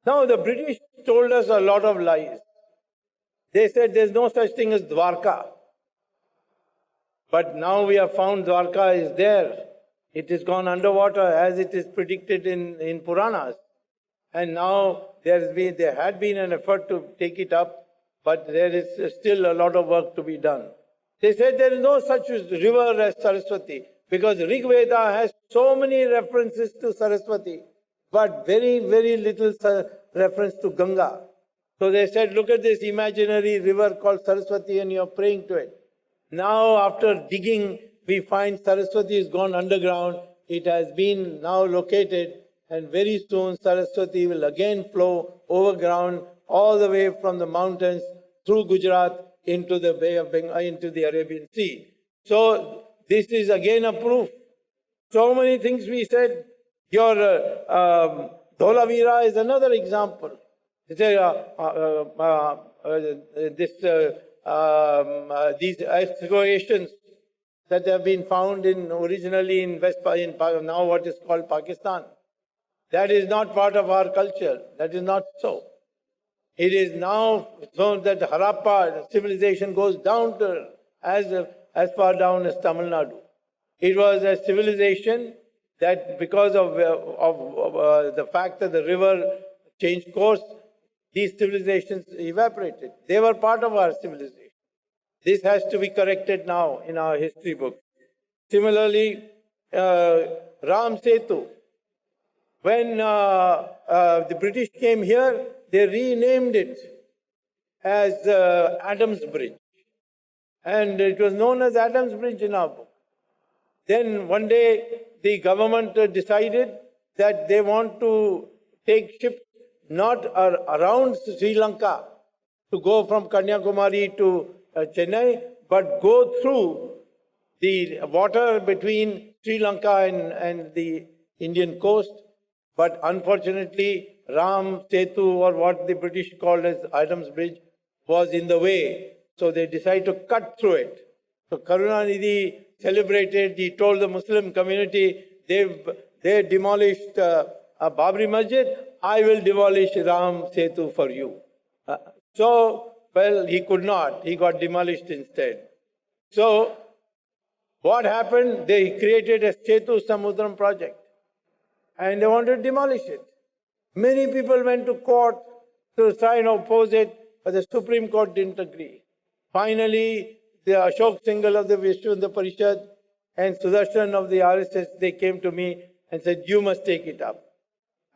Now, the British told us a lot of lies. They said there's no such thing as Dwarka. But now we have found Dwarka is there. It has gone underwater as it is predicted in Puranas. And now there had been an effort to take it up, but there is still a lot of work to be done. They said there is no such river as Saraswati, because Rig Veda has so many references to Saraswati, but very, very little reference to Ganga. So they said, look at this imaginary river called Saraswati and you're praying to it. Now, after digging, we find Saraswati has gone underground. It has been now located, and very soon Saraswati will again flow overground all the way from the mountains through Gujarat into the Bay of Bengal, into the Arabian Sea. So this is again a proof. So many things we said. Your Dholavira is another example. These excavations that have been found originally in now what is called Pakistan. That is not part of our culture. That is not so. It is now so that Harappa civilization goes down to as far down as Tamil Nadu. It was a civilization that because of the fact that the river changed course, these civilizations evaporated. They were part of our civilization. This has to be corrected now in our history book. Similarly, Ram Setu. When the British came here, they renamed it as Adams Bridge. And it was known as Adams Bridge in our book. Then one day, the government decided that they want to take ships not around Sri Lanka to go from Kanyakumari to Chennai, but go through the water between Sri Lanka and the Indian coast. But unfortunately, Ram Setu, or what the British called as Adams Bridge, was in the way. So they decided to cut through it. So Karunanidhi celebrated, he told the Muslim community, they demolished Babri Masjid, I will demolish Ram Setu for you. Well, he could not. He got demolished instead. So what happened? They created a Setu Samudram project. And they wanted to demolish it. Many people went to court to try and oppose it, but the Supreme Court didn't agree. Finally, the Ashok Singhal of the Vishwanath Parishad and Sudarshan of the RSS, they came to me and said, you must take it up.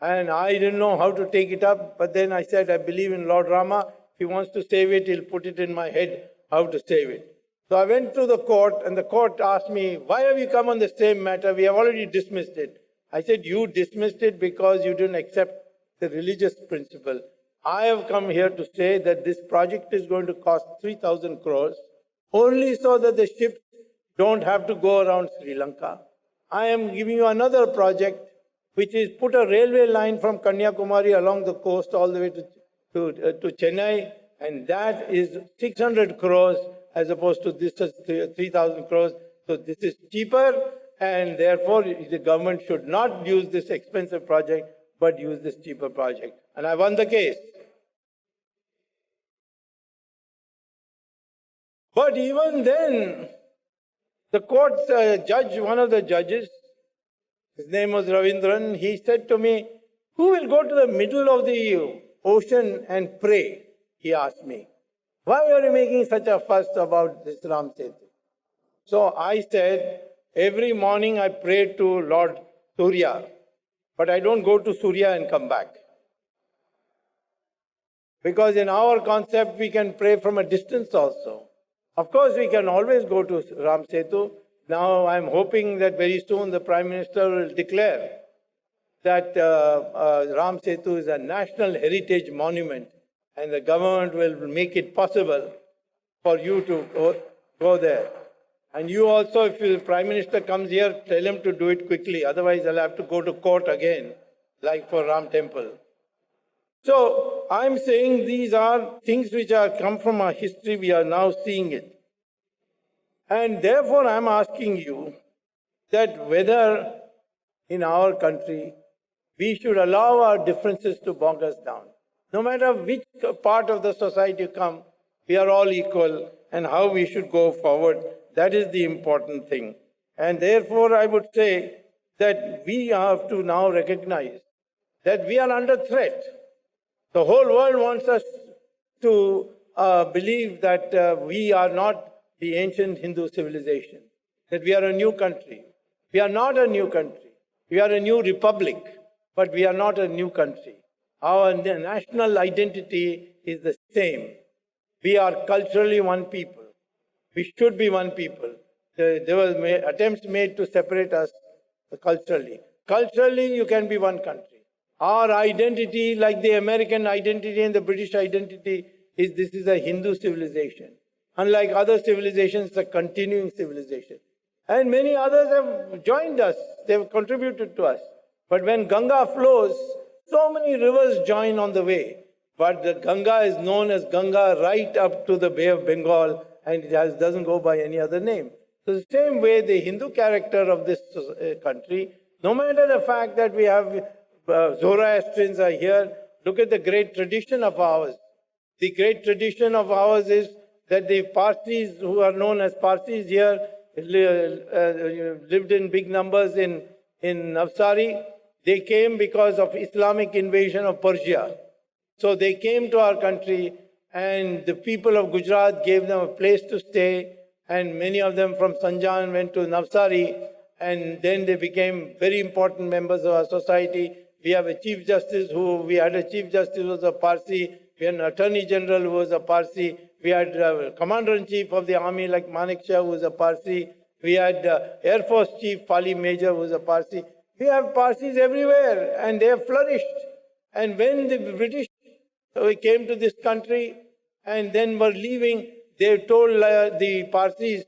And I didn't know how to take it up, but then I said, I believe in Lord Rama. If he wants to save it, he'll put it in my head how to save it. So I went to the court, and the court asked me, why have you come on the same matter? We have already dismissed it. I said, you dismissed it because you didn't accept the religious principle. I have come here to say that this project is going to cost 3,000 crores, only so that the ships don't have to go around Sri Lanka. I am giving you another project, which is put a railway line from Kanyakumari along the coast all the way to Chennai, and that is 600 crores as opposed to this 3,000 crores. So this is cheaper, and therefore the government should not use this expensive project, but use this cheaper project. And I won the case. But even then, the court's judge, one of the judges, his name was Ravindran, he said to me, who will go to the middle of the ocean and pray? He asked me. Why are you making such a fuss about this Ram Setu? So I said, every morning I pray to Lord Surya, but I don't go to Surya and come back. Because in our concept, we can pray from a distance also. Of course, we can always go to Ram Setu. Now, I'm hoping that very soon the Prime Minister will declare that Ram Setu is a national heritage monument, and the government will make it possible for you to go there. And you also, if the Prime Minister comes here, tell him to do it quickly. Otherwise, I'll have to go to court again, like for Ram Temple. So, I'm saying these are things which are come from our history. We are now seeing it. And therefore, I'm asking you that whether in our country We should allow our differences to bog us down. No matter which part of the society you come, we are all equal, and how we should go forward, that is the important thing. And therefore, I would say that we have to now recognize that we are under threat. The whole world wants us to believe that we are not the ancient Hindu civilization, that we are a new country. We are not a new country. We are a new republic, but we are not a new country. Our national identity is the same. We are culturally one people. We should be one people. There were attempts made to separate us culturally. Culturally, you can be one country. Our identity, like the American identity and the British identity, is this is a Hindu civilization. Unlike other civilizations, it's a continuing civilization. And many others have joined us. They have contributed to us. But when Ganga flows, so many rivers join on the way. But the Ganga is known as Ganga right up to the Bay of Bengal, and it doesn't go by any other name. So the same way, the Hindu character of this country, no matter the fact that we have Zoroastrians are here, look at the great tradition of ours. The great tradition of ours is that the Parsis, who are known as Parsis here, lived in big numbers in Navsari. They came because of Islamic invasion of Persia. So they came to our country, and the people of Gujarat gave them a place to stay, and many of them from Sanjan went to Navsari, and then they became very important members of our society. We have a Chief Justice we had a Chief Justice who was a Parsi, we had an Attorney General who was a Parsi, we had a Commander-in-Chief of the Army like Manik Shah who was a Parsi, we had Air Force Chief Pali Major who was a Parsi. We have Parsis everywhere, and they have flourished. And when the British came to this country and then were leaving, they told the Parsis,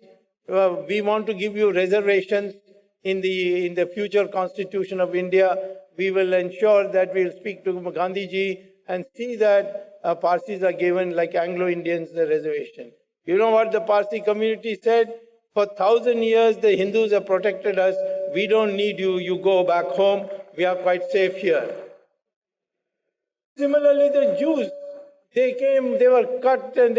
we want to give you reservations in the future constitution of India. We will ensure that we will speak to Gandhiji and see that Parsis are given, like Anglo-Indians, the reservation. You know what the Parsi community said? For 1,000 years, the Hindus have protected us. We don't need you. You go back home. We are quite safe here. Similarly, the Jews, they came, they were cut, and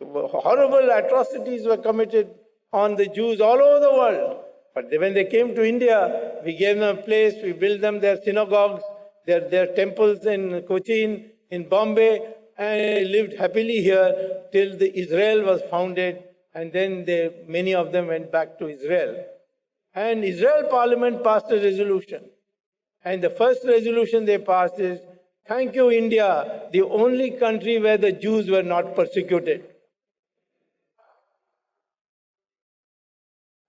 horrible atrocities were committed on the Jews all over the world. But when they came to India, we gave them a place, we built them their synagogues, their temples in Cochin, in Bombay, and they lived happily here till Israel was founded, and then many of them went back to Israel. And Israel Parliament passed a resolution. And the first resolution they passed is, thank you, India, the only country where the Jews were not persecuted.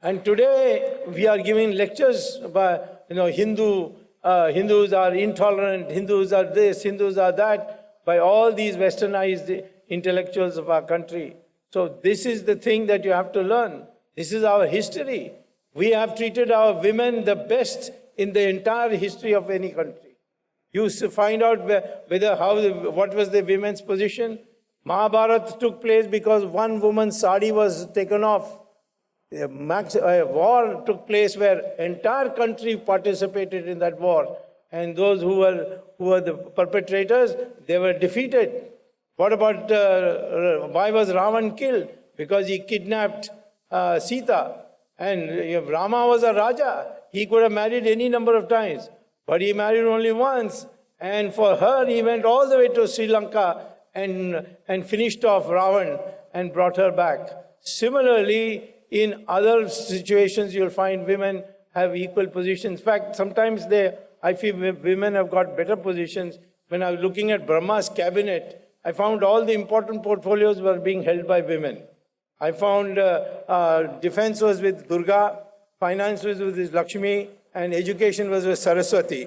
And today we are giving lectures about, Hindus are intolerant, Hindus are this, Hindus are that, by all these westernized intellectuals of our country. So this is the thing that you have to learn. This is our history. We have treated our women the best in the entire history of any country. You find out what was the women's position. Mahabharata took place because one woman's sari was taken off. A war took place where entire country participated in that war, and those who were the perpetrators, they were defeated. What about why was Ravan killed? Because he kidnapped Sita, and Rama was a Raja. He could have married any number of times, but he married only once, and for her he went all the way to Sri Lanka and finished off Ravan and brought her back. Similarly, in other situations, you'll find women have equal positions. In fact, sometimes I feel women have got better positions. When I was looking at Brahma's cabinet, I found all the important portfolios were being held by women. I found defense was with Durga, finance was with Lakshmi, and education was with Saraswati.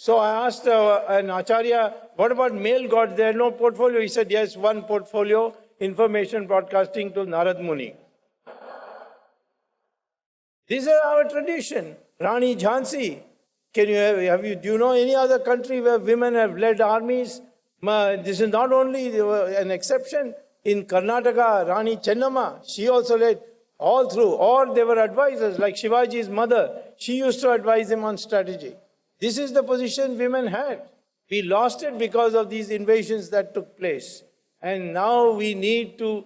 So I asked an Acharya, what about male gods? There are no portfolio. He said, yes, one portfolio, information broadcasting to Narad Muni. This is our tradition. Rani Jhansi. Do you know any other country where women have led armies? This is not only an exception. In Karnataka, Rani Chennamma, she also led all through. Or they were advisors, like Shivaji's mother. She used to advise him on strategy. This is the position women had. We lost it because of these invasions that took place. And now we need to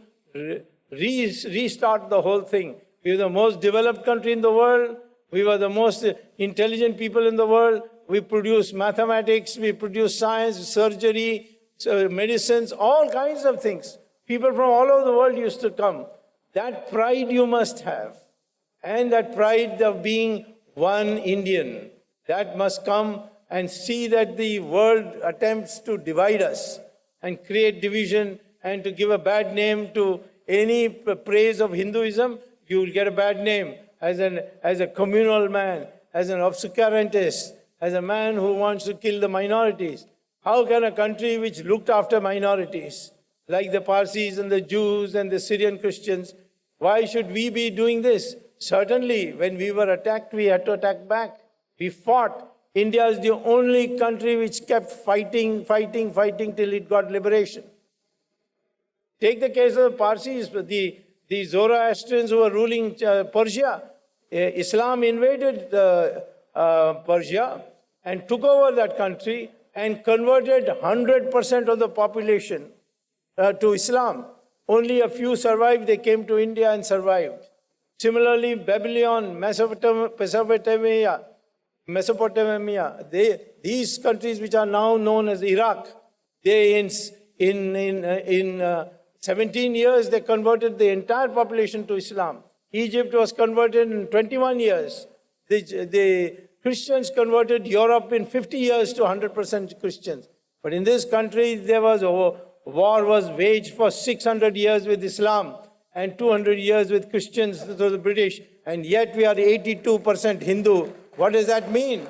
restart the whole thing. We were the most developed country in the world. We were the most intelligent people in the world. We produced mathematics, we produced science, surgery, medicines, all kinds of things. People from all over the world used to come. That pride you must have. And that pride of being one Indian. That must come, and see that the world attempts to divide us and create division and to give a bad name to any praise of Hinduism. You will get a bad name as a communal man, as an obscurantist, as a man who wants to kill the minorities. How can a country which looked after minorities, like the Parsis and the Jews and the Syrian Christians, why should we be doing this? Certainly, when we were attacked, we had to attack back. We fought. India is the only country which kept fighting till it got liberation. Take the case of the Parsis, the Zoroastrians who were ruling Persia. Islam invaded Persia and took over that country and converted 100% of the population to Islam. Only a few survived. They came to India and survived. Similarly, Babylon, Mesopotamia, these countries which are now known as Iraq, they in 17 years they converted the entire population to Islam. Egypt was converted in 21 years. The Christians converted Europe in 50 years to 100% Christians. But in this country, there was war was waged for 600 years with Islam and 200 years with Christians, so the British, and yet we are 82% Hindu. What does that mean?